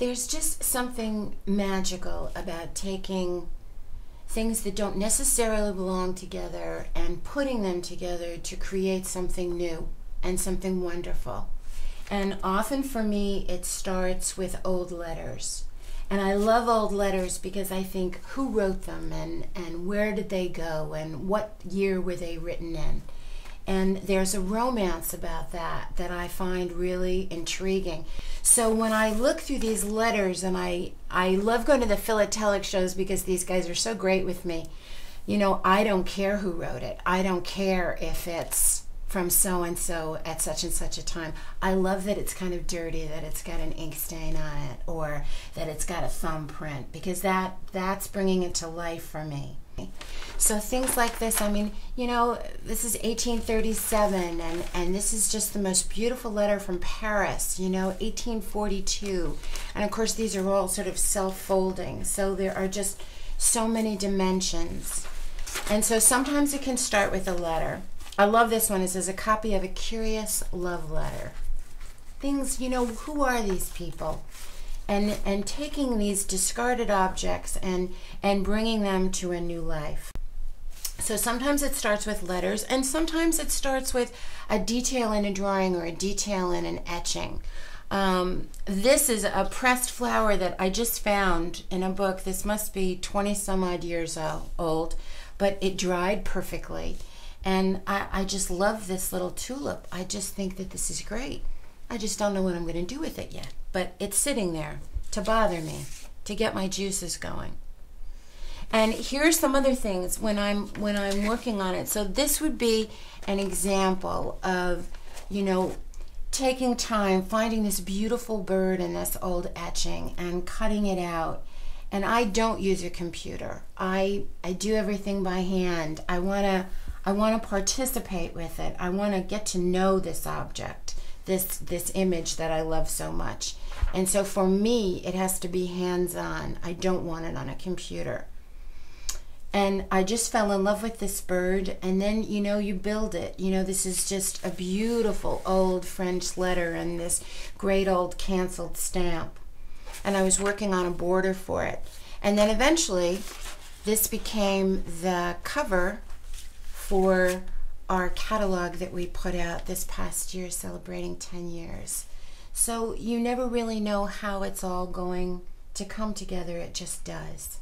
There's just something magical about taking things that don't necessarily belong together and putting them together to create something new and something wonderful. And often for me, it starts with old letters. And I love old letters because I think, who wrote them, and where did they go, and what year were they written in? And there's a romance about that that I find really intriguing. So when I look through these letters, and I love going to the philatelic shows because these guys are so great with me. You know, I don't care who wrote it. I don't care if it's from so-and-so at such and such a time. I love that it's kind of dirty, that it's got an ink stain on it, or that it's got a thumbprint, because that's bringing it to life for me. So things like this, I mean, you know, this is 1837, and this is just the most beautiful letter from Paris, you know, 1842. And of course, these are all sort of self-folding, so there are just so many dimensions. And so sometimes it can start with a letter. I love this one. It says, a copy of a curious love letter. Things, you know, who are these people? And taking these discarded objects and bringing them to a new life. So sometimes it starts with letters, and sometimes it starts with a detail in a drawing or a detail in an etching. This is a pressed flower that I just found in a book. This must be 20 some odd years old, but it dried perfectly. And I just love this little tulip. I just think that this is great. I just don't know what I'm going to do with it yet. But it's sitting there to bother me, to get my juices going. And here's some other things when I'm working on it. So this would be an example of, you know, taking time, finding this beautiful bird in this old etching and cutting it out. And I don't use a computer. I do everything by hand. I want to participate with it. I want to get to know this object, this image that I love so much. And so for me, it has to be hands-on. I don't want it on a computer. And I just fell in love with this bird, and then, you know, you build it. You know, this is just a beautiful old French letter and this great old canceled stamp. And I was working on a border for it. And then eventually, this became the cover for our catalog that we put out this past year, celebrating 10 years. So you never really know how it's all going to come together. It just does.